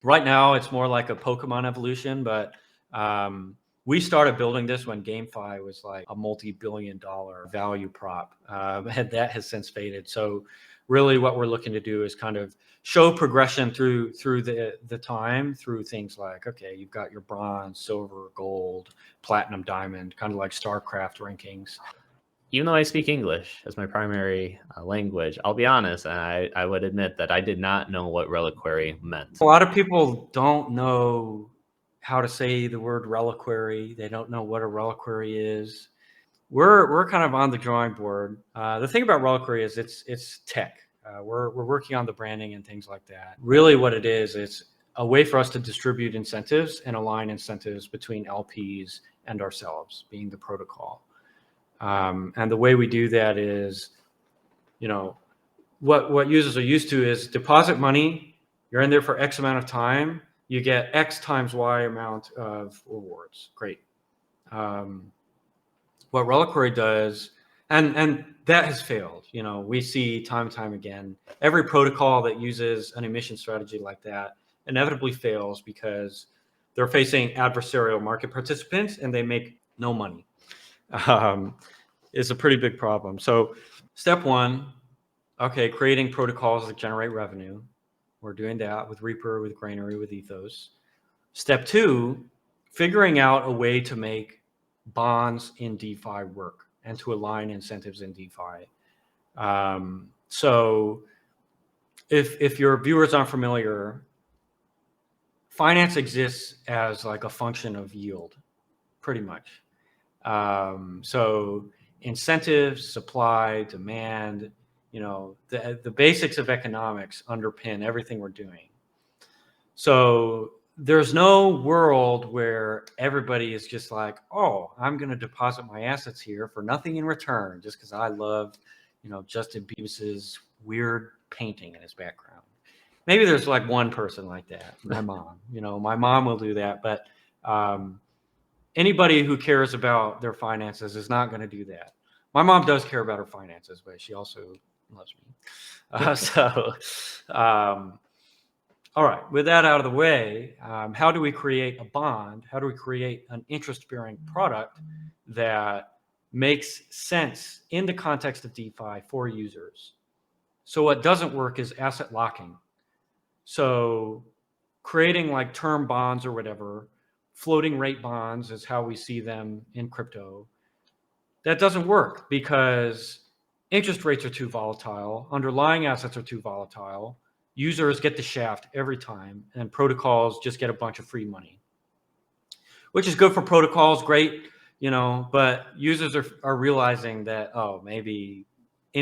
Right now, it's more like a Pokemon evolution, but we started building this when GameFi was like a multi-billion-dollar value prop, and that has since faded. So really what we're looking to do is kind of show progression through the time, through things like, okay, you've got your bronze, silver, gold, platinum, diamond, kind of like StarCraft rankings. Even though I speak English as my primary language, I'll be honest, and I would admit that I did not know what Reliquary meant. A lot of people don't know how to say the word reliquary. They don't know what a reliquary is. We're kind of on the drawing board. The thing about Reliquary is it's tech. We're working on the branding and things like that. Really, what it is, it's a way for us to distribute incentives and align incentives between LPs and ourselves, being the protocol. And the way we do that is, what users are used to is deposit money. You're in there for X amount of time. You get X times Y amount of rewards. Great. What Reliquary does, and that has failed. We see time and time again, every protocol that uses an emission strategy like that inevitably fails because they're facing adversarial market participants and they make no money. It's a pretty big problem. So step one, okay, creating protocols that generate revenue. We're doing that with Reaper, with Granary, with Ethos. Step two, figuring out a way to make bonds in DeFi work and to align incentives in DeFi. So if your viewers aren't familiar, finance exists as like a function of yield, pretty much. So incentives, supply, demand, the basics of economics underpin everything we're doing. So there's no world where everybody is just like, oh, I'm going to deposit my assets here for nothing in return just because I love, Justin Bebis's weird painting in his background. Maybe there's like one person like that, my mom. My mom will do that, but anybody who cares about their finances is not going to do that. My mom does care about her finances, but she also loves me. All right, with that out of the way, how do we create a bond? How do we create an interest-bearing product that makes sense in the context of DeFi for users? So what doesn't work is asset locking. So creating like term bonds or whatever, floating rate bonds is how we see them in crypto. That doesn't work because interest rates are too volatile, underlying assets are too volatile, users get the shaft every time, and protocols just get a bunch of free money, which is good for protocols, great, but users are realizing that, oh, maybe the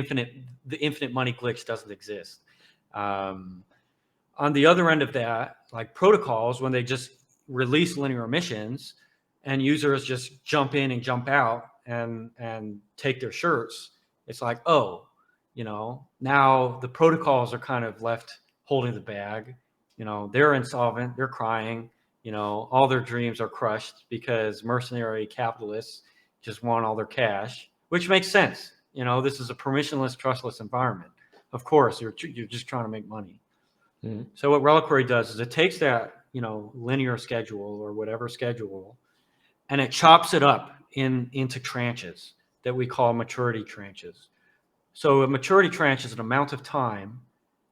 infinite money glitch doesn't exist. On the other end of that, like protocols, when they just release linear emissions and users just jump in and jump out and take their shirts, it's like, oh, now the protocols are kind of left holding the bag. They're insolvent, they're crying, all their dreams are crushed because mercenary capitalists just want all their cash, which makes sense. This is a permissionless, trustless environment. Of course, you're just trying to make money. Mm-hmm. So what Reliquary does is it takes that, linear schedule or whatever schedule, and it chops it up into tranches that we call maturity tranches. So a maturity tranche is an amount of time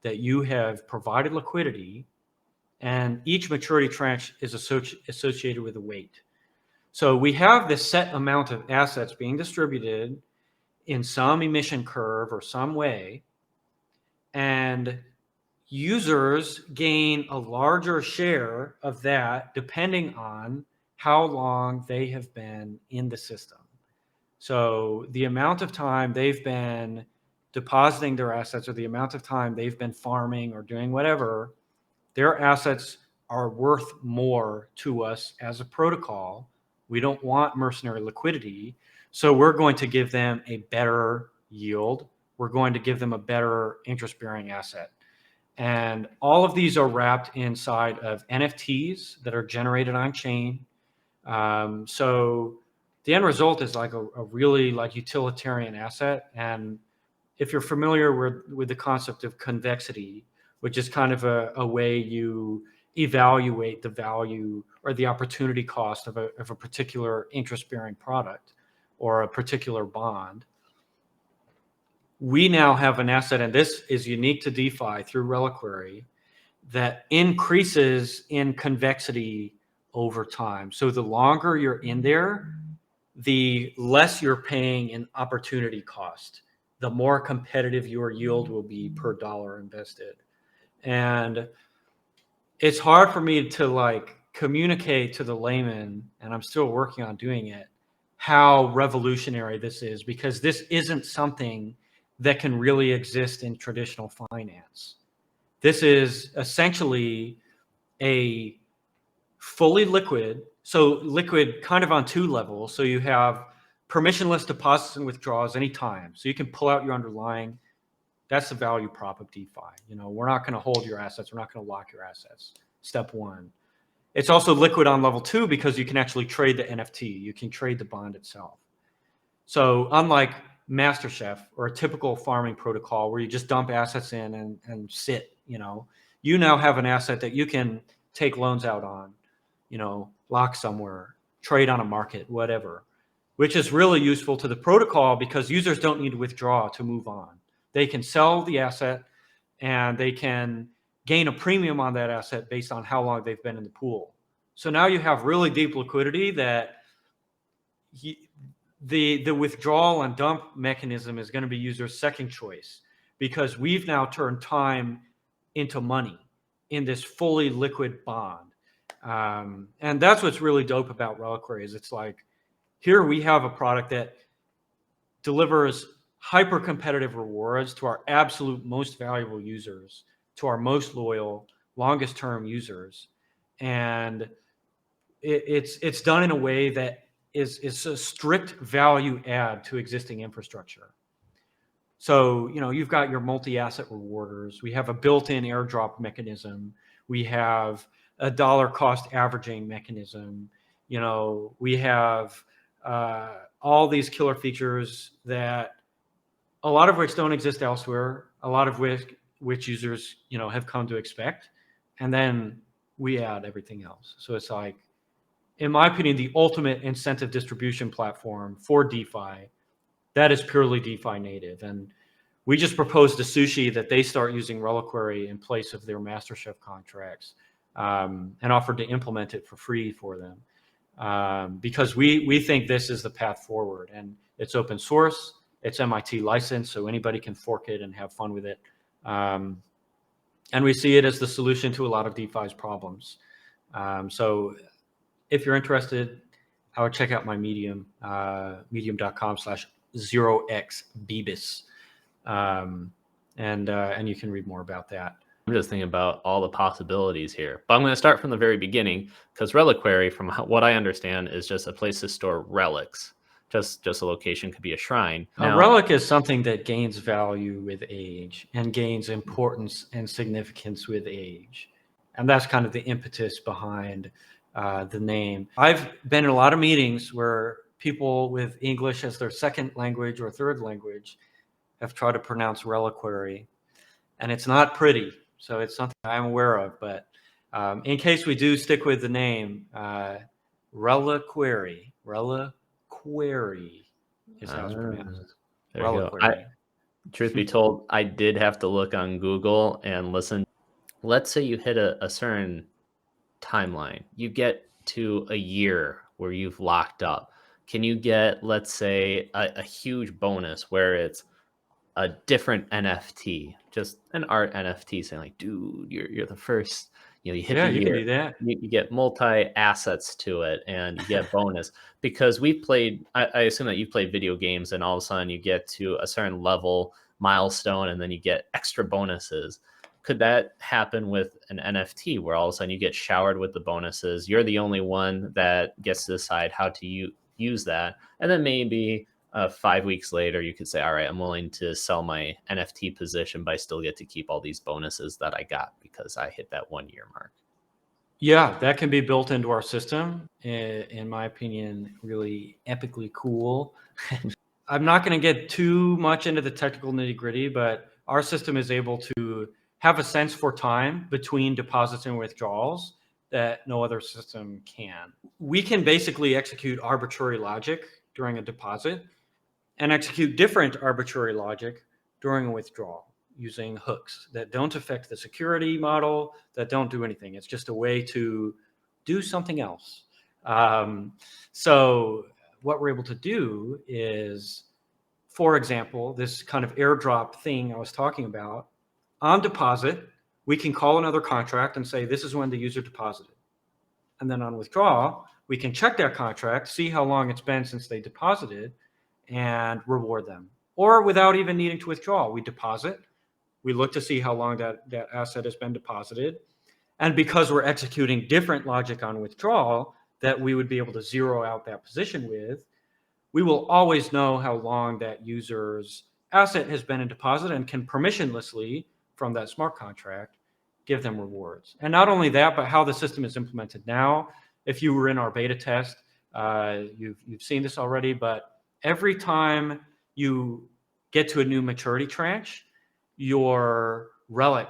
that you have provided liquidity, and each maturity tranche is associated with a weight. So we have this set amount of assets being distributed in some emission curve or some way, and users gain a larger share of that depending on how long they have been in the system. So the amount of time they've been depositing their assets or the amount of time they've been farming or doing whatever, their assets are worth more to us as a protocol. We don't want mercenary liquidity. So we're going to give them a better yield. We're going to give them a better interest-bearing asset. And all of these are wrapped inside of NFTs that are generated on chain. So the end result is like a really like utilitarian asset. And if you're familiar with the concept of convexity, which is kind of a way you evaluate the value or the opportunity cost of a particular interest-bearing product or a particular bond. We now have an asset, and this is unique to DeFi through Reliquary, that increases in convexity over time. So the longer you're in there, the less you're paying in opportunity cost, the more competitive your yield will be per dollar invested. And it's hard for me to like communicate to the layman, and I'm still working on doing it, how revolutionary this is, because this isn't something that can really exist in traditional finance. This is essentially a fully liquid, so liquid kind of on two levels. So you have permissionless deposits and withdrawals anytime. So you can pull out your underlying. That's the value prop of DeFi. You know, we're not going to hold your assets. We're not going to lock your assets. Step one. It's also liquid on level 2 because you can actually trade the NFT. You can trade the bond itself. So unlike MasterChef or a typical farming protocol where you just dump assets in and sit, you know, you now have an asset that you can take loans out on, you know, lock somewhere, trade on a market, whatever, which is really useful to the protocol because users don't need to withdraw to move on. They can sell the asset and they can gain a premium on that asset based on how long they've been in the pool. So now you have really deep liquidity that the withdrawal and dump mechanism is going to be user's second choice because we've now turned time into money in this fully liquid bond. And that's what's really dope about Reliquary is it's like, here we have a product that delivers hyper competitive rewards to our absolute most valuable users, to our most loyal, longest term users. And it's done in a way that is a strict value add to existing infrastructure. So, you know, you've got your multi-asset rewarders. We have a built-in airdrop mechanism. We have a dollar cost averaging mechanism. You know, we have all these killer features that a lot of which don't exist elsewhere, a lot of which users, you know, have come to expect. And then we add everything else. So it's like, in my opinion, the ultimate incentive distribution platform for DeFi that is purely DeFi native. And we just proposed to Sushi that they start using Reliquary in place of their MasterChef contracts and offered to implement it for free for them because we think this is the path forward. And it's open source, it's MIT licensed, so anybody can fork it and have fun with it. And we see it as the solution to a lot of DeFi's problems. So if you're interested, I would check out my Medium, medium.com/0xbebis. And you can read more about that. I'm just thinking about all the possibilities here. But I'm going to start from the very beginning because Reliquary, from what I understand, is just a place to store relics. Just a location, could be a shrine. A relic is something that gains value with age and gains importance and significance with age. And that's kind of the impetus behind the name. I've been in a lot of meetings where people with English as their second language or third language have tried to pronounce Reliquary, and it's not pretty. So it's something I'm aware of. But in case we do stick with the name, Reliquary is how it's pronounced. Reliquary. Truth be told, I did have to look on Google and listen. Let's say you hit a certain timeline, you get to a year where you've locked up. Can you get, let's say, a huge bonus where it's a different NFT, just an art NFT, saying like, dude, you're the first, you know, you hit the year. You can do that. You get multi assets to it and you get bonus because we played, I assume that you played video games and all of a sudden you get to a certain level milestone and then you get extra bonuses. Could that happen with an NFT where all of a sudden you get showered with the bonuses? You're the only one that gets to decide how to use that. And then maybe 5 weeks later, you could say, all right, I'm willing to sell my NFT position, but I still get to keep all these bonuses that I got because I hit that 1 year mark. Yeah, that can be built into our system. In my opinion, really epically cool. I'm not going to get too much into the technical nitty gritty, but our system is able to have a sense for time between deposits and withdrawals that no other system can. We can basically execute arbitrary logic during a deposit and execute different arbitrary logic during a withdrawal using hooks that don't affect the security model, that don't do anything. It's just a way to do something else. So what we're able to do is, for example, this kind of airdrop thing I was talking about, on deposit, we can call another contract and say, this is when the user deposited. And then on withdrawal, we can check that contract, see how long it's been since they deposited, and reward them. Or without even needing to withdraw, we deposit, we look to see how long that asset has been deposited. And because we're executing different logic on withdrawal that we would be able to zero out that position with, we will always know how long that user's asset has been in deposit and can permissionlessly, from that smart contract, give them rewards. And not only that, but how the system is implemented now. If you were in our beta test, you've seen this already, but every time you get to a new maturity tranche, your relic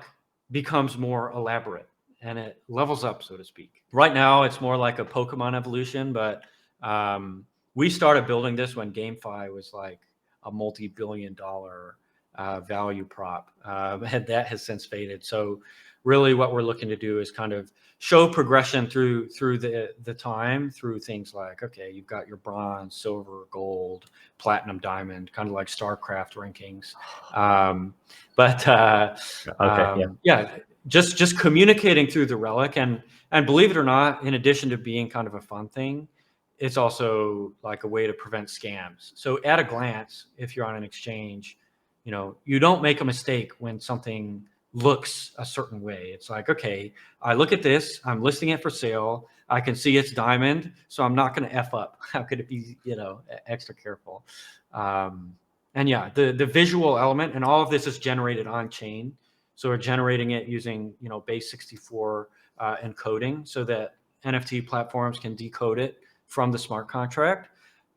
becomes more elaborate and it levels up, so to speak. Right now, it's more like a Pokemon evolution, but we started building this when GameFi was like a multi-billion-dollar value prop, and that has since faded. So really what we're looking to do is kind of show progression through the time, through things like, okay, you've got your bronze, silver, gold, platinum, diamond, kind of like StarCraft rankings. Yeah, just communicating through the relic, and believe it or not, in addition to being kind of a fun thing, it's also like a way to prevent scams. So at a glance, if you're on an exchange, you don't make a mistake when something looks a certain way. It's like, okay, I look at this, I'm listing it for sale, I can see it's diamond, so I'm not going to F up. How could it be, extra careful? And yeah, the visual element, and all of this is generated on chain. So we're generating it using, base 64 encoding so that NFT platforms can decode it from the smart contract.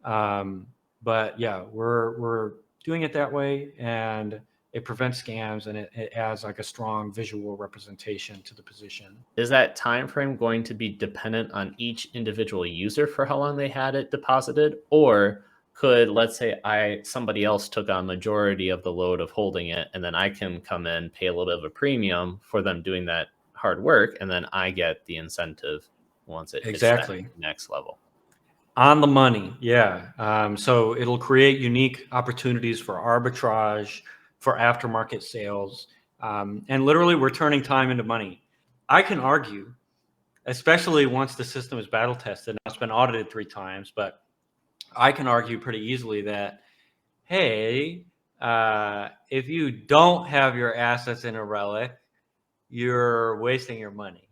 But yeah, we're doing it that way, and it prevents scams, and it adds like a strong visual representation to the position. Is that time frame going to be dependent on each individual user for how long they had it deposited? Or could, let's say somebody else took on majority of the load of holding it, and then I can come in, pay a little bit of a premium for them doing that hard work, and then I get the incentive once it hits that next level? On the money, yeah. So it'll create unique opportunities for arbitrage, for aftermarket sales, and literally we're turning time into money. I can argue, especially once the system is battle tested, and it's been audited 3 times, but I can argue pretty easily that, hey, if you don't have your assets in a relic, you're wasting your money,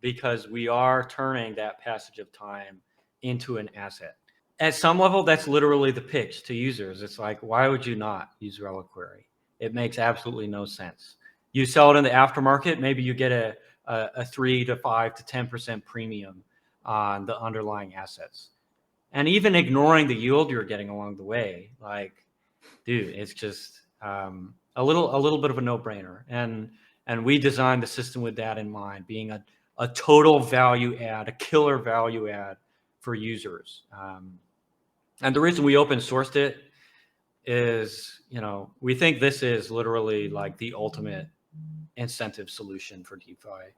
because we are turning that passage of time into an asset. At some level, that's literally the pitch to users. It's like, why would you not use Reliquary? It makes absolutely no sense. You sell it in the aftermarket, maybe you get a 3 to 5 to 10% premium on the underlying assets. And even ignoring the yield you're getting along the way, like, dude, it's just a little bit of a no-brainer. And we designed the system with that in mind, being a total value add, a killer value add for users. And the reason we open sourced it is, we think this is literally like the ultimate incentive solution for DeFi.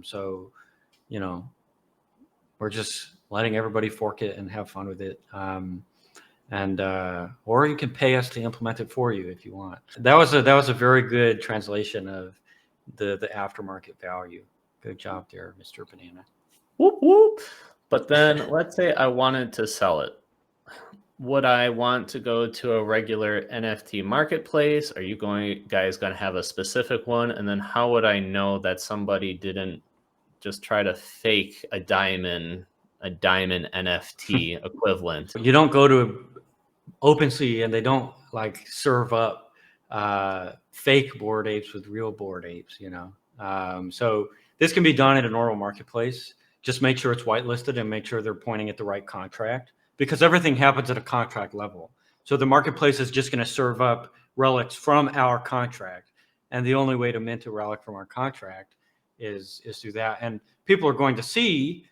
So, we're just letting everybody fork it and have fun with it. Or you can pay us to implement it for you if you want. That was a very good translation of the aftermarket value. Good job there, Mr. Banana. Whoop, whoop. But then let's say I wanted to sell it. Would I want to go to a regular NFT marketplace? Are you guys going to have a specific one? And then how would I know that somebody didn't just try to fake a diamond NFT equivalent? You don't go to OpenSea and they don't like serve up fake Bored Apes with real Bored Apes, So this can be done at a normal marketplace. Just make sure it's whitelisted and make sure they're pointing at the right contract, because everything happens at a contract level. So the marketplace is just going to serve up relics from our contract. And the only way to mint a relic from our contract is through that. And people are going to see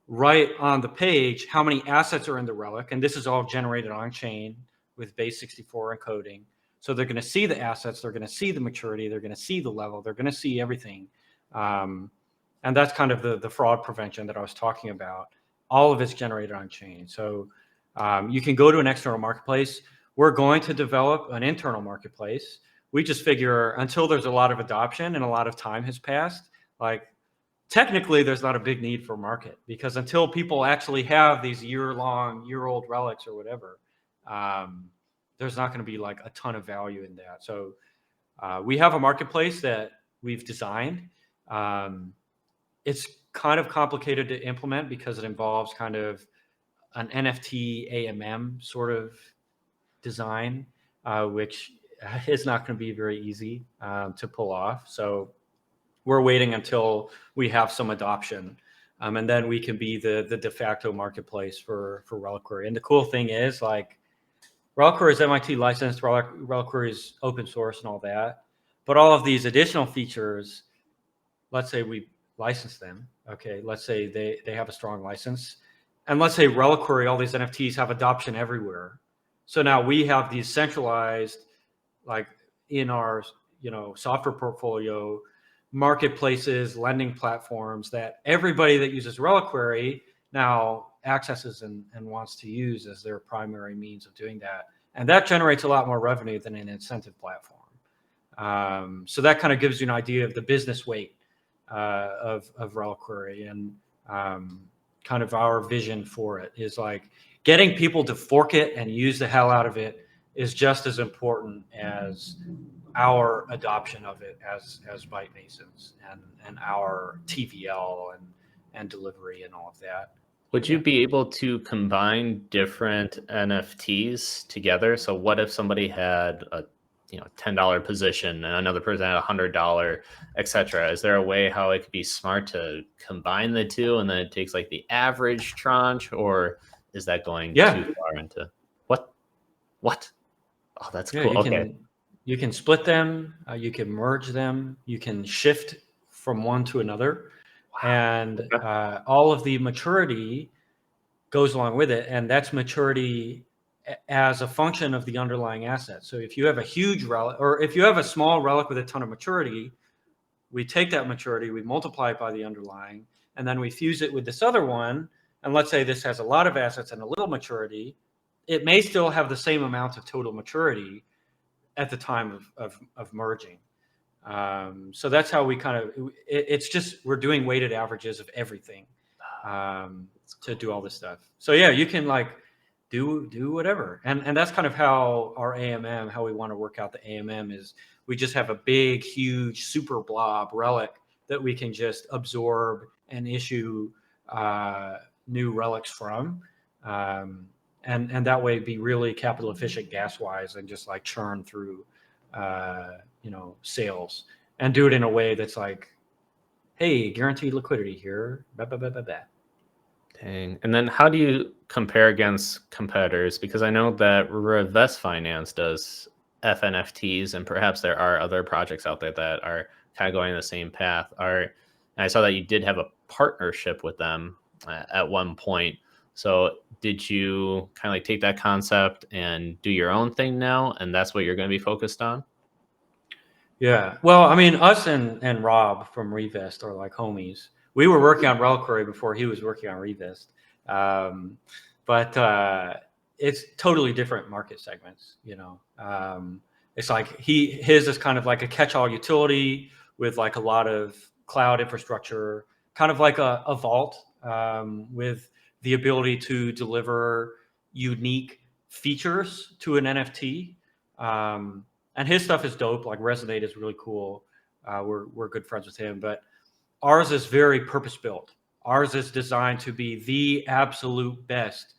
right on the page how many assets are in the relic. And this is all generated on chain with base 64 encoding. So they're going to see the assets, they're going to see the maturity, they're going to see the level, they're going to see everything. And that's kind of the fraud prevention that I was talking about. All of it's generated on chain. So you can go to an external marketplace. We're going to develop an internal marketplace. We just figure until there's a lot of adoption and a lot of time has passed, like technically there's not a big need for market, because until people actually have these year-old relics or whatever, there's not going to be like a ton of value in that. So we have a marketplace that we've designed. It's kind of complicated to implement because it involves kind of an NFT AMM sort of design, which is not going to be very easy to pull off. So we're waiting until we have some adoption, and then we can be the de facto marketplace for Reliquary. And the cool thing is, like, Reliquary is MIT licensed, Reliquary is open source and all that. But all of these additional features, let's say we license them. Okay, let's say they have a strong license. And let's say Reliquary, all these NFTs have adoption everywhere. So now we have these centralized, like in our software portfolio, marketplaces, lending platforms that everybody that uses Reliquary now accesses and wants to use as their primary means of doing that. And that generates a lot more revenue than an incentive platform. So that kind of gives you an idea of the business weight of Reliquary, and kind of our vision for it is like getting people to fork it and use the hell out of it is just as important as our adoption of it as Byte Masons and our TVL and delivery and all of that. Would you be able to combine different NFTs together? So what if somebody had a $10 position and another person had $100, etc.? Is there a way how it could be smart to combine the two and then it takes like the average tranche, or is that going too far into what? Oh, that's cool. You can split them, you can merge them, you can shift from one to another. Wow. And all of the maturity goes along with it. And that's maturity as a function of the underlying asset. So if you have a huge relic, or if you have a small relic with a ton of maturity, we take that maturity, we multiply it by the underlying, and then we fuse it with this other one. And let's say this has a lot of assets and a little maturity. It may still have the same amount of total maturity at the time of merging. So that's how we kind of, it's just, we're doing weighted averages of everything to do all this stuff. So yeah, you can like do whatever. And that's kind of how our AMM, how we want to work out the AMM is we just have a big, huge, super blob relic that we can just absorb and issue new relics from. And that way be really capital efficient gas wise and just like churn through, sales and do it in a way that's like, hey, guaranteed liquidity here. Dang. And then how do you compare against competitors? Because I know that Revest Finance does F-NFTs, and perhaps there are other projects out there that are kind of going the same path. And I saw that you did have a partnership with them at one point. So did you kind of like take that concept and do your own thing now, and that's what you're going to be focused on? Yeah. Well, I mean, us and Rob from Revest are like homies. We were working on Reliquary before he was working on Revest. But it's totally different market segments, It's like his is kind of like a catch-all utility with like a lot of cloud infrastructure, kind of like a vault with the ability to deliver unique features to an NFT. And his stuff is dope. Like Resonate is really cool. We're good friends with him, but ours is very purpose-built. Ours is designed to be the absolute best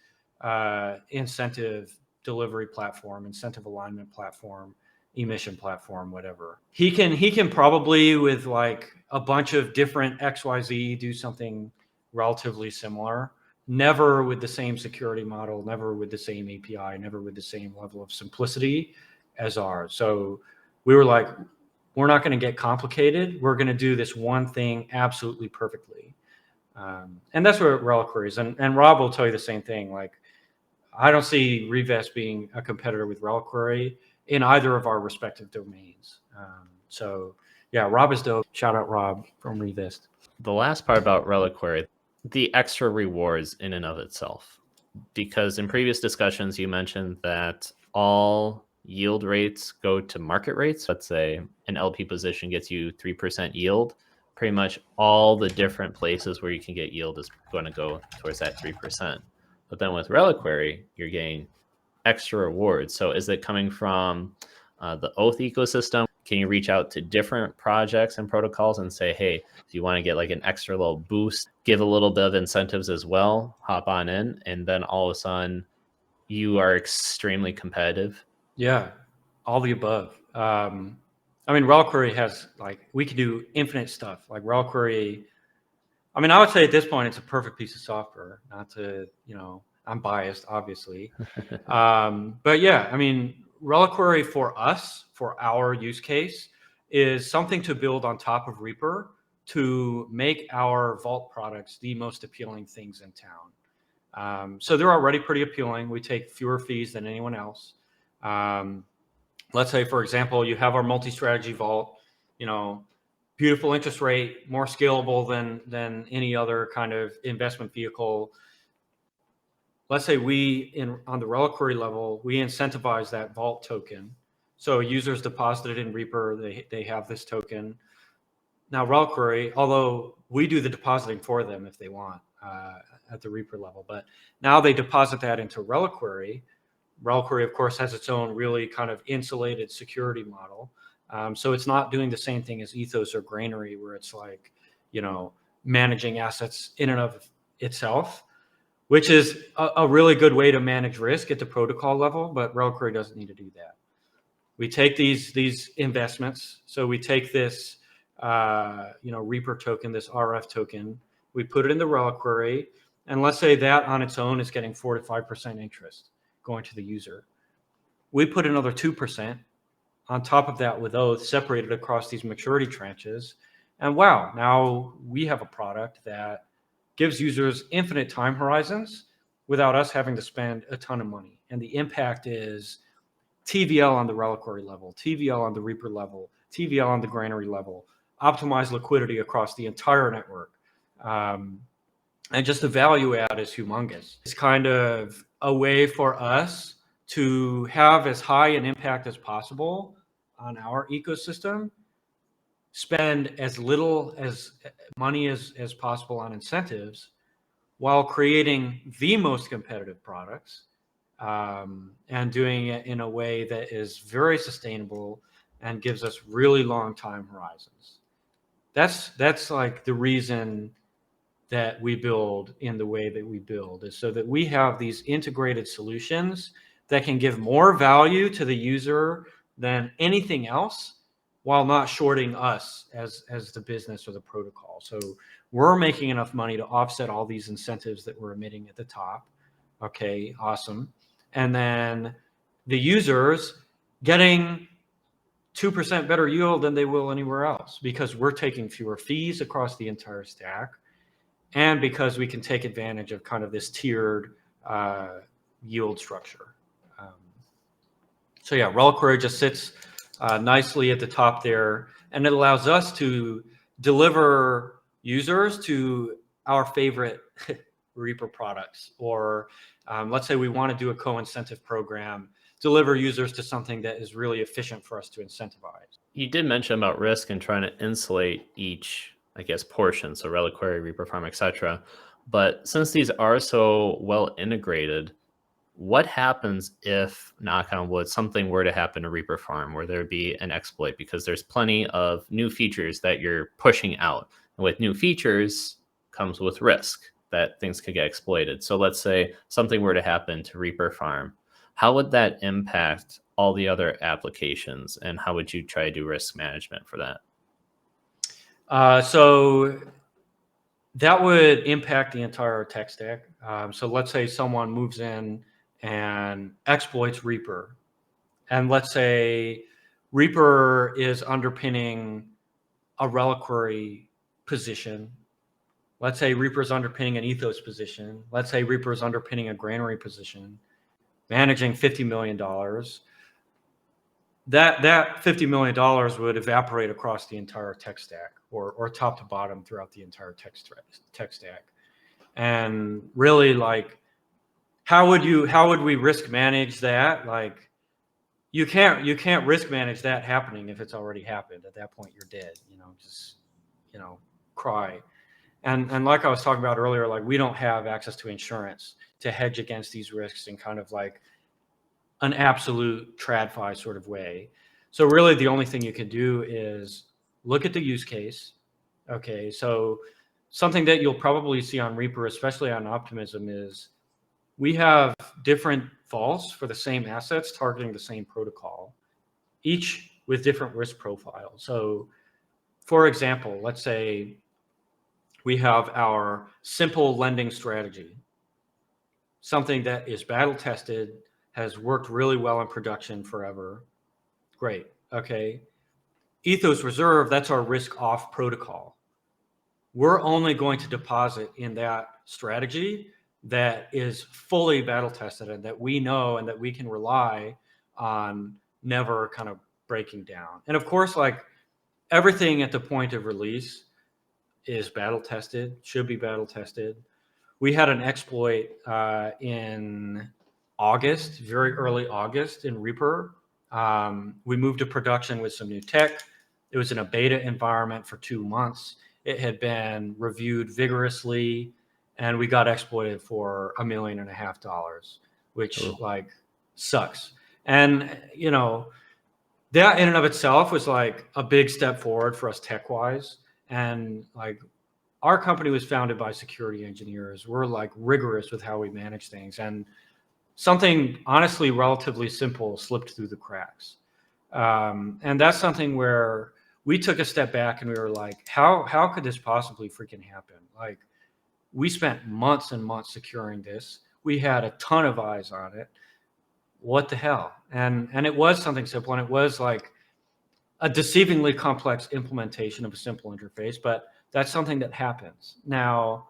incentive delivery platform, incentive alignment platform, emission platform, whatever. He can probably with like a bunch of different XYZ do something relatively similar. Never with the same security model, never with the same API, never with the same level of simplicity as ours. So we were like, we're not going to get complicated. We're going to do this one thing absolutely perfectly. And that's what Reliquary is. And Rob will tell you the same thing. Like, I don't see Revest being a competitor with Reliquary in either of our respective domains. So yeah, Rob is dope. Shout out Rob from Revest. The last part about Reliquary, the extra rewards in and of itself. Because in previous discussions, you mentioned that all yield rates go to market rates. Let's say an LP position gets you 3% yield. Pretty much all the different places where you can get yield is going to go towards that 3%. But then with Reliquary, you're getting extra rewards. So is it coming from the Oath ecosystem? Can you reach out to different projects and protocols and say, hey, if you want to get like an extra little boost, give a little bit of incentives as well, hop on in, and then all of a sudden you are extremely competitive? Yeah, all the above. I mean, Reliquary has, like, we could do infinite stuff. Like Reliquary, I mean, I would say at this point, it's a perfect piece of software. Not to, I'm biased, obviously. But yeah, I mean, Reliquary for us, for our use case, is something to build on top of Reaper to make our vault products the most appealing things in town. So they're already pretty appealing. We take fewer fees than anyone else. Let's say, for example, you have our multi-strategy vault, beautiful interest rate, more scalable than any other kind of investment vehicle. Let's say on the Reliquary level, we incentivize that vault token. So users deposited in Reaper, they have this token. Now Reliquary, although we do the depositing for them if they want at the Reaper level, but now they deposit that into Reliquary. Reliquary, of course, has its own really kind of insulated security model. So it's not doing the same thing as Ethos or Granary, where it's like, managing assets in and of itself, which is a really good way to manage risk at the protocol level, but Reliquary doesn't need to do that. We take these investments. So we take this, Reaper token, this RF token, we put it in the Reliquary, and let's say that on its own is getting 4 to 5% interest going to the user. We put another 2% on top of that with Oath, separated across these maturity tranches. And wow, now we have a product that gives users infinite time horizons without us having to spend a ton of money. And the impact is TVL on the Reliquary level, TVL on the Reaper level, TVL on the Granary level, optimized liquidity across the entire network. And just the value add is humongous. It's kind of a way for us to have as high an impact as possible on our ecosystem, spend as little as money as possible on incentives, while creating the most competitive products, and doing it in a way that is very sustainable and gives us really long time horizons. That's like the reason that we build in the way that we build, is so that we have these integrated solutions that can give more value to the user than anything else, while not shorting us as the business or the protocol. So we're making enough money to offset all these incentives that we're emitting at the top. Okay, awesome. And then the users getting 2% better yield than they will anywhere else, because we're taking fewer fees across the entire stack, and because we can take advantage of kind of this tiered yield structure. So yeah, Reliquary just sits nicely at the top there, and it allows us to deliver users to our favorite Reaper products. Or let's say we want to do a co-incentive program, deliver users to something that is really efficient for us to incentivize. You did mention about risk and trying to insulate each, I guess, portion, so Reliquary, Reaper Farm, etc. But since these are so well integrated, what happens if, knock on wood, something were to happen to Reaper Farm, where there be an exploit? Because there's plenty of new features that you're pushing out. And with new features comes with risk that things could get exploited. So let's say something were to happen to Reaper Farm. How would that impact all the other applications, and how would you try to do risk management for that? So that would impact the entire tech stack. So let's say someone moves in and exploits Reaper. And let's say Reaper is underpinning a Reliquary position. Let's say Reaper is underpinning an Ethos position. Let's say Reaper is underpinning a Granary position, managing $50 million. That $50 million would evaporate across the entire tech stack, or top to bottom throughout the entire tech stack. And really, like, how would we risk manage that? Like, you can't risk manage that happening if it's already happened. At that point, you're dead. Just cry. And like I was talking about earlier, like, we don't have access to insurance to hedge against these risks in kind of like an absolute TradFi sort of way. So really the only thing you can do is look at the use case. Okay, so something that you'll probably see on Reaper, especially on Optimism, is we have different vaults for the same assets targeting the same protocol, each with different risk profiles. So for example, let's say we have our simple lending strategy, something that is battle tested, has worked really well in production forever. Great. Okay. Ethos Reserve, that's our risk off protocol. We're only going to deposit in that strategy that is fully battle tested and that we know and that we can rely on never kind of breaking down. And of course, like, everything at the point of release is battle tested, should be battle tested. We had an exploit in August, very early August in Reaper. We moved to production with some new tech. It was in a beta environment for 2 months. It had been reviewed vigorously, and we got exploited for $1.5 million, which like sucks. And that in and of itself was like a big step forward for us tech-wise. And like, our company was founded by security engineers. We're like rigorous with how we manage things, and something honestly relatively simple slipped through the cracks. And that's something where we took a step back and we were like, how could this possibly freaking happen? Like, we spent months and months securing this. We had a ton of eyes on it. What the hell? And it was something simple, and it was like a deceivingly complex implementation of a simple interface, but that's something that happens. Now,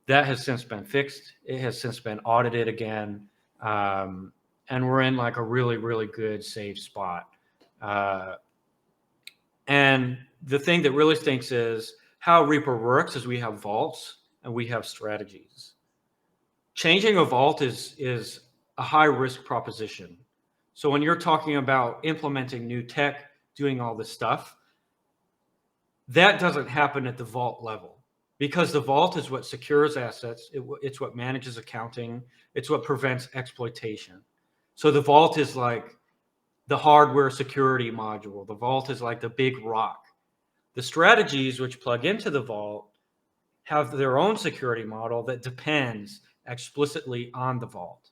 that has since been fixed. It has since been audited again. And we're in like a really, really good, safe spot. And the thing that really stinks is how Reaper works is we have vaults and we have strategies. Changing a vault is a high risk proposition. So when you're talking about implementing new tech, doing all this stuff, that doesn't happen at the vault level, because the vault is what secures assets. It's what manages accounting. It's what prevents exploitation. So the vault is like the hardware security module. The vault is like the big rock. The strategies which plug into the vault have their own security model that depends explicitly on the vault.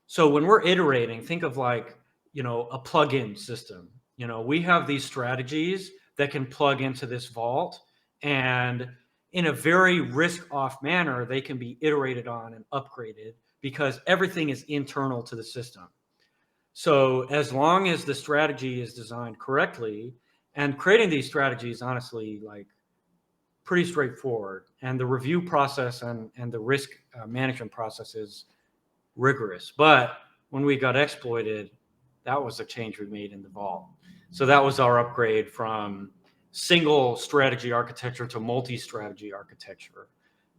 So when we're iterating, think of like, a plug-in system. We have these strategies that can plug into this vault, and in a very risk-off manner, they can be iterated on and upgraded because everything is internal to the system. So as long as the strategy is designed correctly, and creating these strategies, honestly, like, pretty straightforward, and the review process and the risk management process is rigorous. But when we got exploited, that was a change we made in the vault. So that was our upgrade from single strategy architecture to multi-strategy architecture.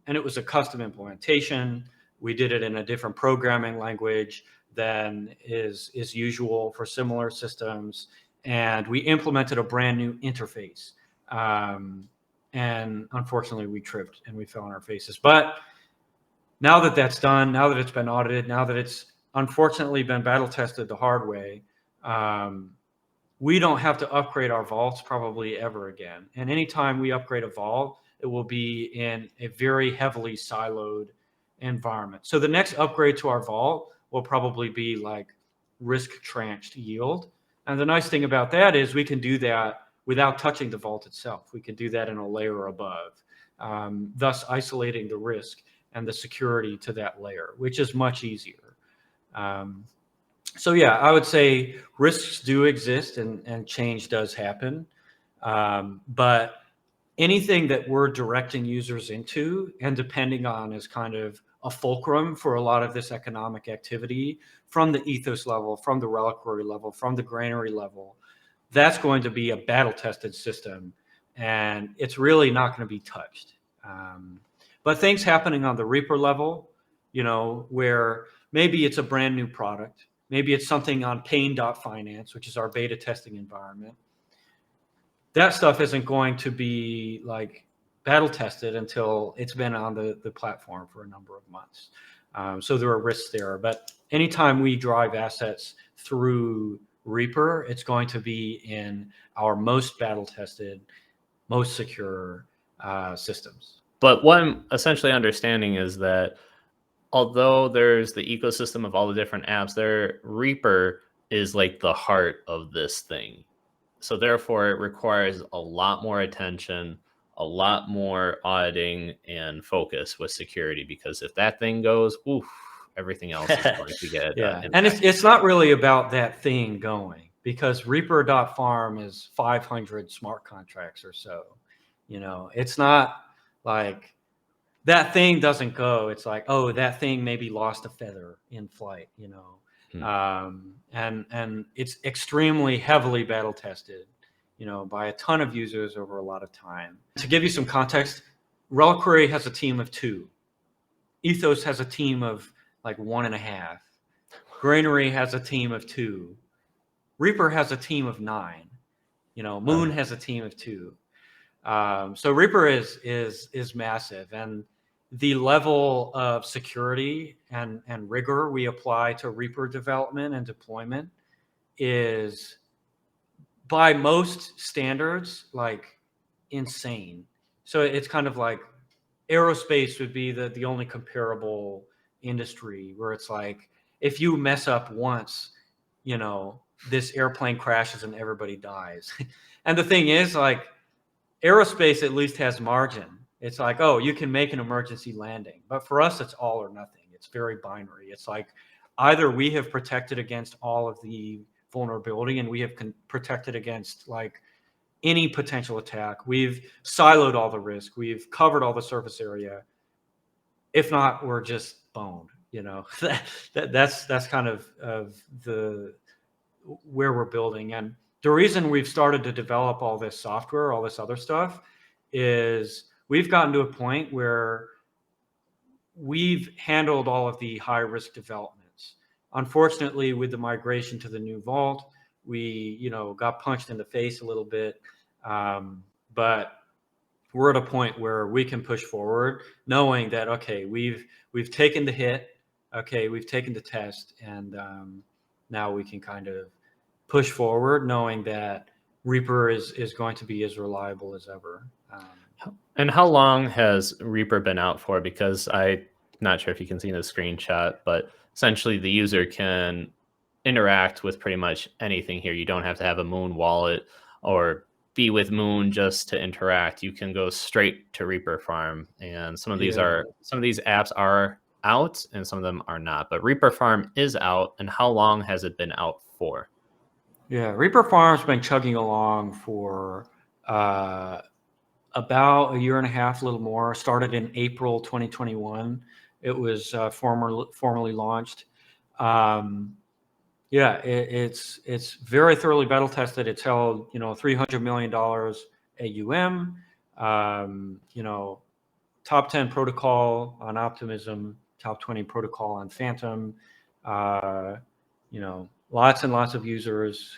And it was a custom implementation. We did it in a different programming language than is usual for similar systems. And we implemented a brand new interface. And unfortunately, we tripped and we fell on our faces. But now that that's done, now that it's been audited, now that it's unfortunately been battle tested the hard way, we don't have to upgrade our vaults probably ever again. And anytime we upgrade a vault, it will be in a very heavily siloed environment. So the next upgrade to our vault will probably be like risk tranched yield. And the nice thing about that is we can do that without touching the vault itself. We can do that in a layer above, thus isolating the risk and the security to that layer, which is much easier. So yeah, I would say risks do exist and change does happen. But anything that we're directing users into and depending on is kind of a fulcrum for a lot of this economic activity from the ethos level, from the reliquary level, from the granary level. That's going to be a battle tested system and it's really not going to be touched. But things happening on the Reaper level, where maybe it's a brand new product, maybe it's something on Pain.finance, which is our beta testing environment. That stuff isn't going to be like battle tested until it's been on the platform for a number of months. So there are risks there. But anytime we drive assets through Reaper, it's going to be in our most battle tested, most secure systems. But what I'm essentially understanding is that although there's the ecosystem of all the different apps, Reaper is like the heart of this thing. So therefore, it requires a lot more attention, a lot more auditing and focus with security. Because if that thing goes, oof, everything else is going to get yeah, and it's not really about that thing going, because Reaper.farm is 500 smart contracts or so. It's not like that thing doesn't go. It's like, oh, that thing maybe lost a feather in flight. And it's extremely heavily battle tested, by a ton of users over a lot of time. To give you some context, Reliquary has a team of 2. Ethos has a team of like 1.5. Granary has a team of 2. Reaper has a team of 9. Moon has a team of 2. So Reaper is massive, and the level of security and rigor we apply to Reaper development and deployment is, by most standards, like insane. So it's kind of like aerospace would be the only comparable industry where it's like, if you mess up once, this airplane crashes and everybody dies. And the thing is, like, aerospace at least has margin. It's like, oh, you can make an emergency landing. But for us, it's all or nothing. It's very binary. It's like either we have protected against all of the vulnerability and we have protected against like any potential attack. We've siloed all the risk. We've covered all the surface area. If not, we're just boned. That's kind of the where we're building. And the reason we've started to develop all this software, all this other stuff, is we've gotten to a point where we've handled all of the high risk developments. Unfortunately, with the migration to the new vault, we got punched in the face a little bit, but we're at a point where we can push forward, knowing that okay, we've taken the hit, okay, we've taken the test, and now we can kind of push forward, knowing that Reaper is going to be as reliable as ever. And how long has Reaper been out for? Because I'm not sure if you can see in the screenshot, but essentially the user can interact with pretty much anything here. You don't have to have a Moon wallet or be with Moon just to interact. You can go straight to Reaper Farm, and some of these apps are out and some of them are not. But Reaper Farm is out, and how long has it been out for? Yeah, Reaper Farm's been chugging along for about a year and a half, a little more. Started in April 2021. It was formally launched. Yeah, it's very thoroughly battle tested. It's held, $300 million AUM. Top 10 protocol on Optimism, top 20 protocol on Phantom. Lots and lots of users.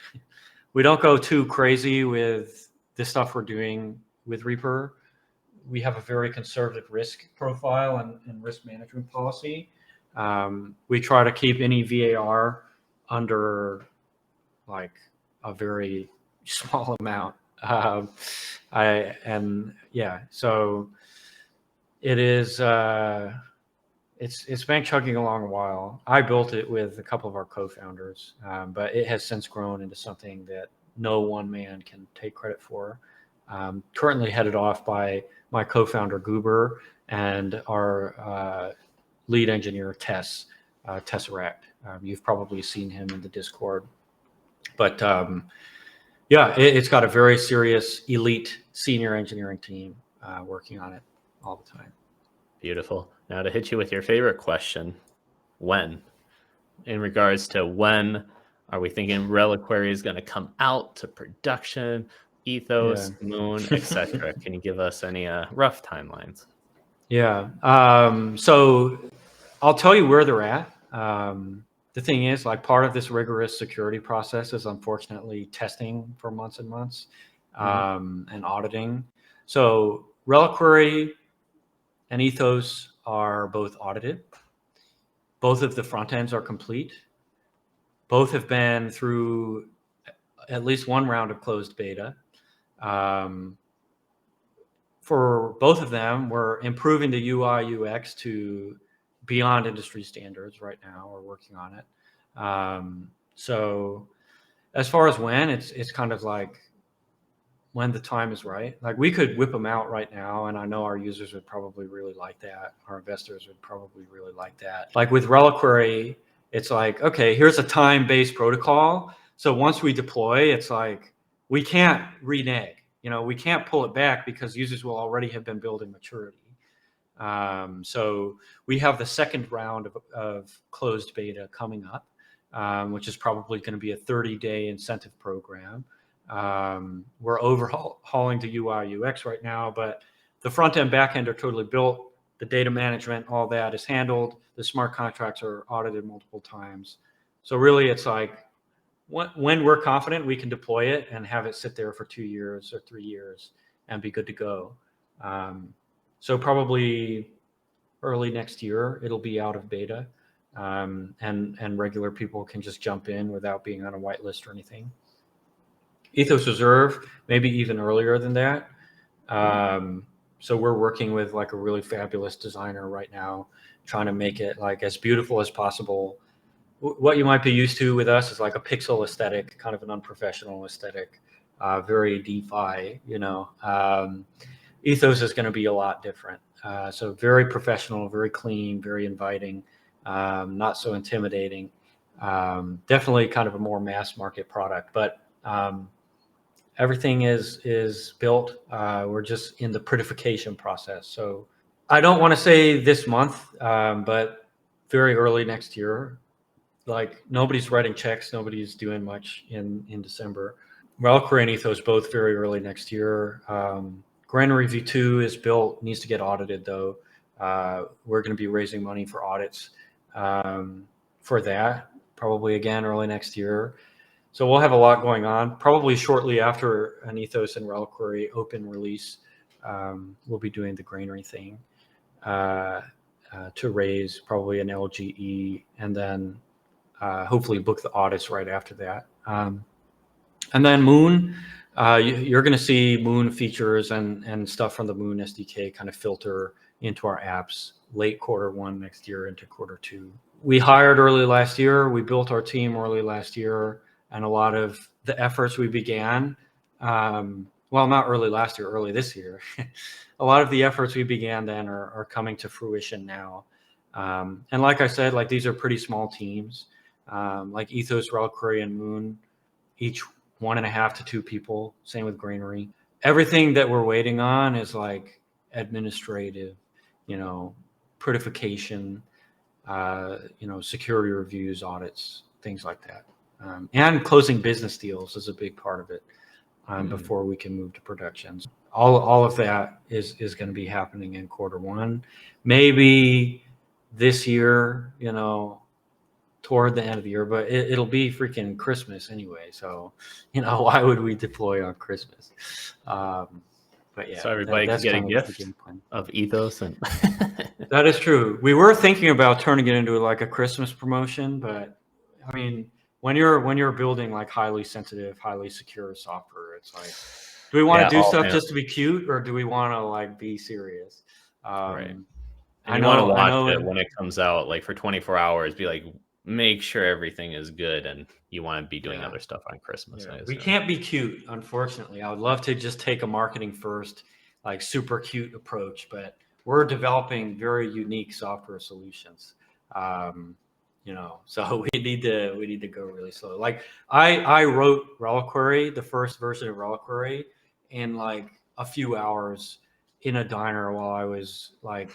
We don't go too crazy with the stuff we're doing with Reaper. We have a very conservative risk profile and risk management policy. We try to keep any VAR under like a very small amount. So it is. It's been chugging along a while. I built it with a couple of our co-founders, but it has since grown into something that no one man can take credit for. Currently headed off by my co-founder Goober and our lead engineer Tess. Tesseract. You've probably seen him in the Discord. But yeah, it's got a very serious, elite senior engineering team working on it all the time. Beautiful. Now to hit you with your favorite question, when? In regards to when are we thinking Reliquary is going to come out to production, Ethos, Moon, etc.? Can you give us any rough timelines? Yeah. So I'll tell you where they're at. The thing is, like, part of this rigorous security process is unfortunately testing for months and months and auditing. So Reliquary and Ethos are both audited. Both of the front ends are complete. Both have been through at least one round of closed beta. For both of them, we're improving the UI UX to beyond industry standards right now. We're working on it. So as far as when, it's kind of like when the time is right. Like, we could whip them out right now, and I know our users would probably really like that. Our investors would probably really like that. Like with Reliquary, it's like, okay, here's a time-based protocol. So once we deploy, it's like, we can't renege. We can't pull it back because users will already have been building maturity. So we have the second round of closed beta coming up, which is probably going to be a 30-day incentive program. We're overhauling the UI UX right now, but the front end, back end are totally built. The data management, all that is handled. The smart contracts are audited multiple times. So really, it's like, when we're confident, we can deploy it and have it sit there for 2 years or 3 years and be good to go. So probably early next year, it'll be out of beta, and regular people can just jump in without being on a whitelist or anything. Ethos Reserve, maybe even earlier than that. So we're working with like a really fabulous designer right now, trying to make it like as beautiful as possible. What you might be used to with us is like a pixel aesthetic, kind of an unprofessional aesthetic, very DeFi, Ethos is going to be a lot different. So very professional, very clean, very inviting, not so intimidating. Definitely kind of a more mass market product, but everything is built. We're just in the prettification process. So I don't want to say this month, but very early next year. Like, nobody's writing checks, nobody's doing much in December. Reliquary and Ethos both very early next year. Granary V2 is built, needs to get audited though. We're going to be raising money for audits for that, probably again early next year. So we'll have a lot going on. Probably shortly after an Ethos and Reliquary open release, we'll be doing the Granary thing to raise probably an LGE, and then hopefully book the audits right after that. And then Moon, you're going to see Moon features and stuff from the Moon SDK kind of filter into our apps late Q1 next year into Q2. We hired early last year. We built our team early last year. And a lot of the efforts we began, well, not early last year, early this year. A lot of the efforts we began then are coming to fruition now. And like I said, like, these are pretty small teams. Like Ethos, Reliquary, and Moon, each 1.5 to 2 people. Same with Granary. Everything that we're waiting on is like administrative, prettification, security reviews, audits, things like that. And closing business deals is a big part of it before we can move to productions. All of that is going to be happening in Q1. Maybe this year, toward the end of the year, but it'll be freaking Christmas anyway. So, why would we deploy on Christmas? But yeah, so everybody can get a gift of Ethos. And that is true. We were thinking about turning it into like a Christmas promotion, but I mean, when you're building like highly sensitive, highly secure software, it's like, do we want to do stuff just to be cute, or do we want to like be serious? Right. And I want to watch it when it comes out, like for 24 hours, be like, make sure everything is good, and you want to be doing other stuff on Christmas. Yeah. We can't be cute, unfortunately. I would love to just take a marketing first, like super cute approach, but we're developing very unique software solutions. So we need to go really slow. Like I wrote Reliquary, the first version of Reliquary, in like a few hours in a diner while I was like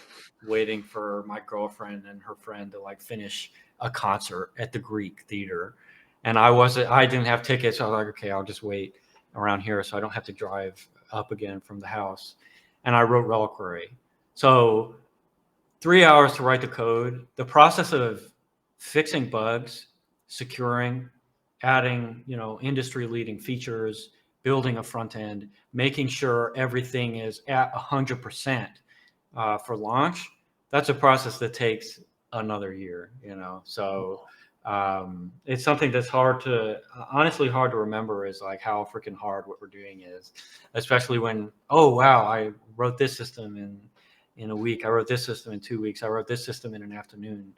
waiting for my girlfriend and her friend to like finish a concert at the Greek theater. And I didn't have tickets. So I was like, okay, I'll just wait around here so I don't have to drive up again from the house. And I wrote Reliquary. So 3 hours to write the code. The process of fixing bugs, securing, adding, industry leading features, building a front end, making sure everything is at 100% for launch. That's a process that takes another year, So it's something that's honestly hard to remember is like how freaking hard what we're doing is, especially when, oh, wow, I wrote this system in a week. I wrote this system in 2 weeks. I wrote this system in an afternoon.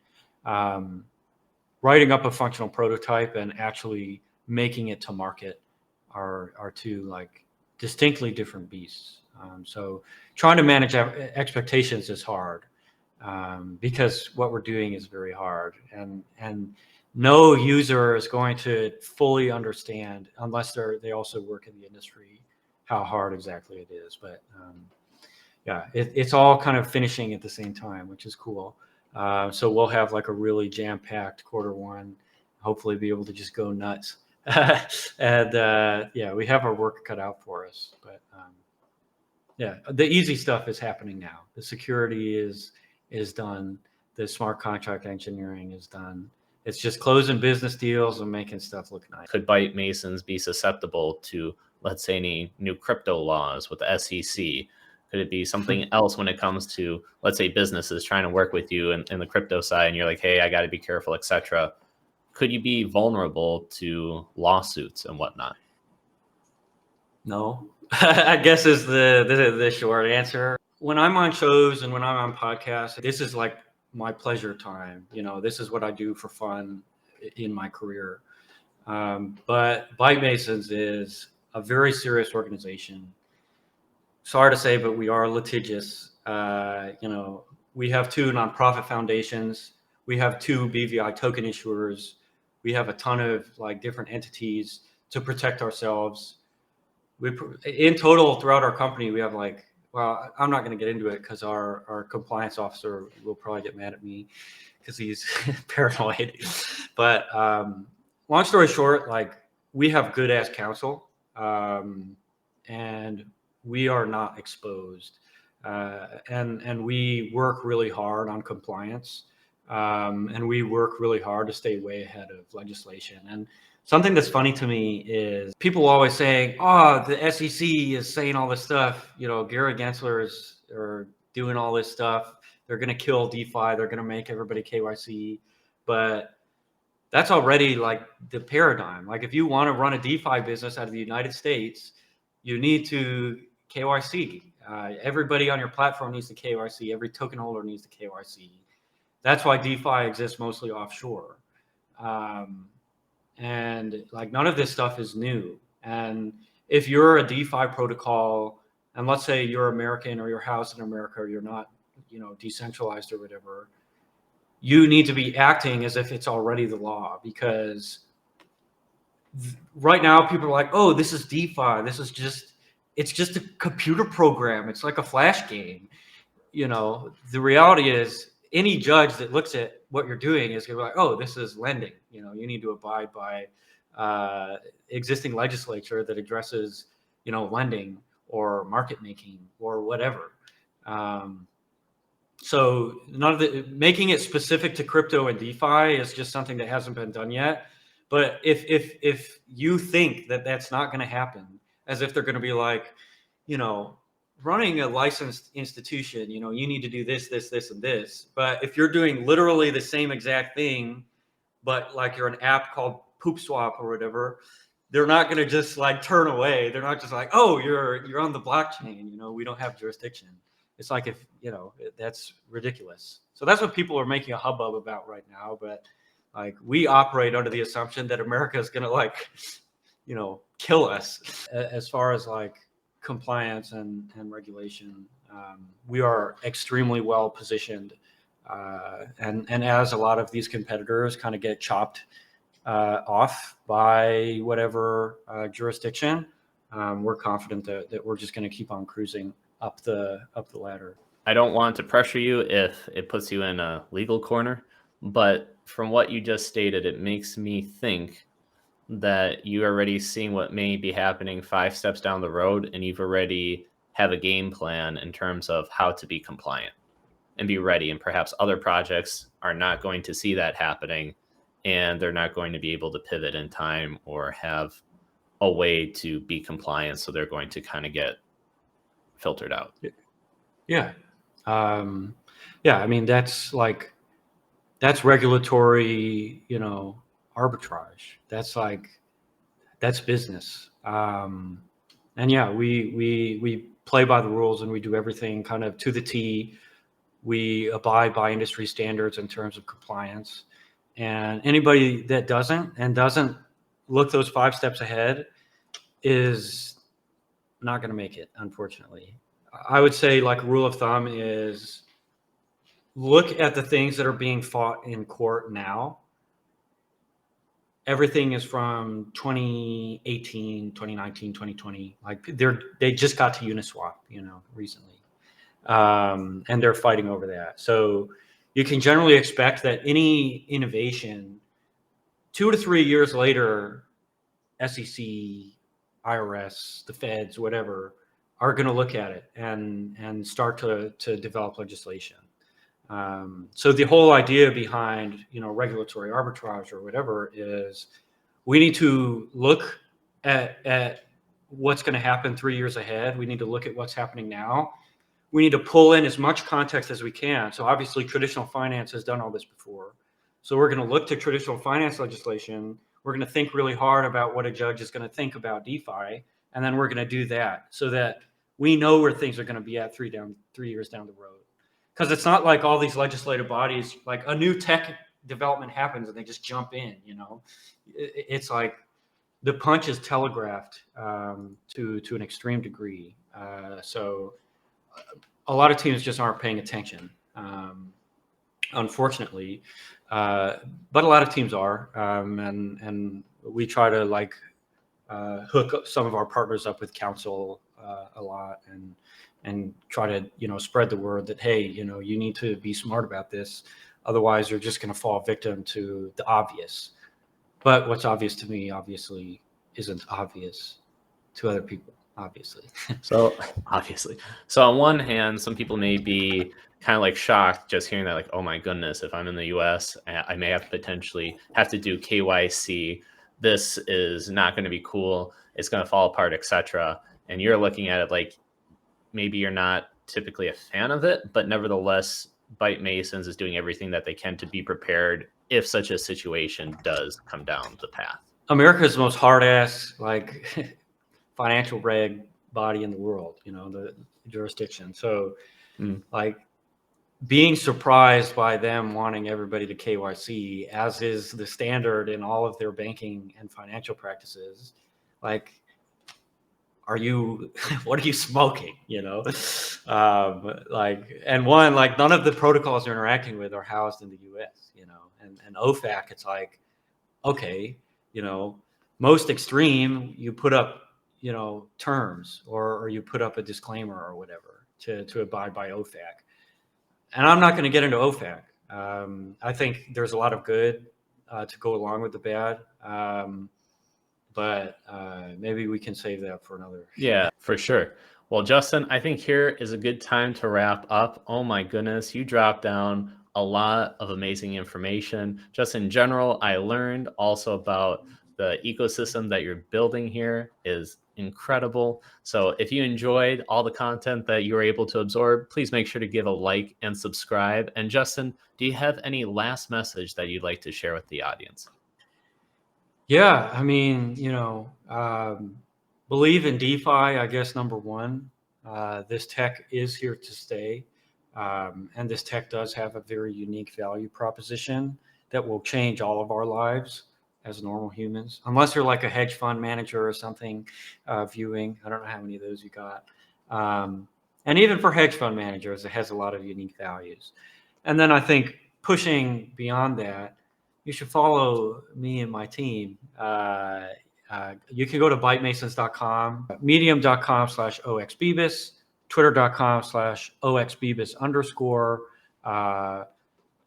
Writing up a functional prototype and actually making it to market are two like distinctly different beasts. So trying to manage expectations is hard because what we're doing is very hard, and no user is going to fully understand unless they also work in the industry how hard exactly it is. But yeah, it's all kind of finishing at the same time, which is cool. So we'll have like a really jam-packed Q1, hopefully be able to just go nuts. And yeah, we have our work cut out for us. But yeah, the easy stuff is happening now. The security is done. The smart contract engineering is done. It's just closing business deals and making stuff look nice. Could Byte Masons be susceptible to, let's say, any new crypto laws with the SEC? Could it be something else when it comes to, let's say, businesses trying to work with you in the crypto side, and you're like, hey, I got to be careful, etc. Could you be vulnerable to lawsuits and whatnot? No, I guess is the short answer. When I'm on shows and when I'm on podcasts, this is like my pleasure time. This is what I do for fun in my career. But Byte Masons is a very serious organization. Sorry to say, but we are litigious. We have 2 nonprofit foundations. We have 2 BVI token issuers. We have a ton of like different entities to protect ourselves. In total, throughout our company, we have like, well, I'm not going to get into it because our compliance officer will probably get mad at me because he's paranoid. But long story short, like we have good ass counsel, and we are not exposed, and we work really hard on compliance, and we work really hard to stay way ahead of legislation. And something that's funny to me is people always saying, "Oh, the SEC is saying all this stuff. Gary Gensler are doing all this stuff. They're going to kill DeFi. They're going to make everybody KYC." But that's already like the paradigm. Like if you want to run a DeFi business out of the United States, you need to KYC. Everybody on your platform needs to KYC. Every token holder needs to KYC. That's why DeFi exists mostly offshore. And like none of this stuff is new. And if you're a DeFi protocol, and let's say you're American or you're housed in America, or you're not, decentralized or whatever, you need to be acting as if it's already the law, because right now people are like, oh, this is DeFi. It's just a computer program. It's like a Flash game. The reality is any judge that looks at what you're doing is going to be like, oh, this is lending. You need to abide by existing legislature that addresses, lending or market making or whatever. So making it specific to crypto and DeFi is just something that hasn't been done yet. But if you think that that's not going to happen, as if they're going to be like, running a licensed institution, you need to do this, this, this, and this. But if you're doing literally the same exact thing, but like you're an app called Poop Swap or whatever, they're not going to just like turn away. They're not just like, oh, you're on the blockchain. We don't have jurisdiction. It's like if, that's ridiculous. So that's what people are making a hubbub about right now. But like we operate under the assumption that America is going to like, kill us as far as like compliance and regulation. We are extremely well positioned And as a lot of these competitors kind of get chopped off by whatever jurisdiction, we're confident that we're just going to keep on cruising up the ladder. I don't want to pressure you if it puts you in a legal corner, but from what you just stated, it makes me think that you're already seeing what may be happening 5 steps down the road, and you've already have a game plan in terms of how to be compliant and be ready. And perhaps other projects are not going to see that happening, and they're not going to be able to pivot in time or have a way to be compliant. So they're going to kind of get filtered out. Yeah. Yeah. I mean, that's regulatory, arbitrage. That's business. And yeah, we play by the rules, and we do everything kind of to the T. We abide by industry standards in terms of compliance. And anybody that doesn't look those 5 steps ahead is not going to make it, unfortunately. I would say, like, a rule of thumb is look at the things that are being fought in court now. Everything is from 2018, 2019, 2020. Like, they just got to Uniswap, recently. And they're fighting over that. So you can generally expect that any innovation 2 to 3 years later, SEC, IRS, the feds, whatever, are going to look at it and start to develop legislation. So the whole idea behind, regulatory arbitrage or whatever is we need to look at what's going to happen 3 years ahead. We need to look at what's happening now. We need to pull in as much context as we can. So obviously traditional finance has done all this before. So we're going to look to traditional finance legislation. We're going to think really hard about what a judge is going to think about DeFi. And then we're going to do that so that we know where things are going to be at 3 years down the road. Because it's not like all these legislative bodies, like a new tech development happens and they just jump in, It's like the punch is telegraphed to an extreme degree. So a lot of teams just aren't paying attention, unfortunately. But a lot of teams are, and we try to hook up some of our partners up with counsel a lot, and try to spread the word that, hey, you need to be smart about this, otherwise you're just going to fall victim to the obvious. But what's obvious to me obviously isn't obvious to other people, obviously. So obviously, so on one hand, some people may be kind of like shocked just hearing that, like, oh my goodness, if I'm in the US, I may potentially have to do KYC. This is not going to be cool. It's going to fall apart, etc. And you're looking at it like maybe you're not typically a fan of it, but nevertheless, Byte Masons is doing everything that they can to be prepared if such a situation does come down the path. America's the most hard-ass, financial reg body in the world, the jurisdiction. So being surprised by them wanting everybody to KYC, as is the standard in all of their banking and financial practices, what are you smoking? And none of the protocols you're interacting with are housed in the US, and OFAC, it's like, okay, most extreme, you put up, terms or you put up a disclaimer or whatever to abide by OFAC. And I'm not going to get into OFAC. I think there's a lot of good to go along with the bad. But maybe we can save that for another. Yeah, for sure. Well, Justin, I think here is a good time to wrap up. Oh my goodness, you dropped down a lot of amazing information. Just in general, I learned also about the ecosystem that you're building here is incredible. So if you enjoyed all the content that you were able to absorb, please make sure to give a like and subscribe. And Justin, do you have any last message that you'd like to share with the audience? Yeah, I mean, believe in DeFi, I guess, number one. This tech is here to stay. And this tech does have a very unique value proposition that will change all of our lives as normal humans, unless you're like a hedge fund manager or something viewing. I don't know how many of those you got. And even for hedge fund managers, it has a lot of unique values. And then I think pushing beyond that, you should follow me and my team. You can go to bytemasons.com, medium.com/oxbebis, twitter.com/oxbebis_,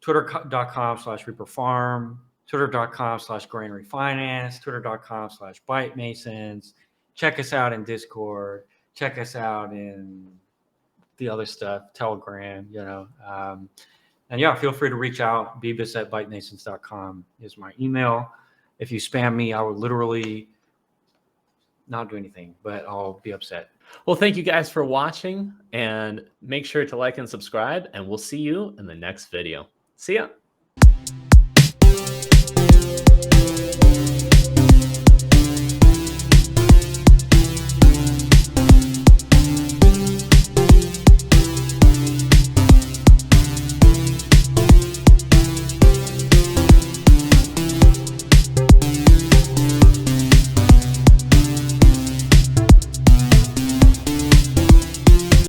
twitter.com/reaperfarm, twitter.com/granary finance, twitter.com/byte masons. Check us out in Discord. Check us out in the other stuff, Telegram, and yeah, feel free to reach out. Bebis@bytemasons.com is my email. If you spam me, I will literally not do anything, but I'll be upset. Well, thank you guys for watching, and make sure to like and subscribe, and we'll see you in the next video. See ya.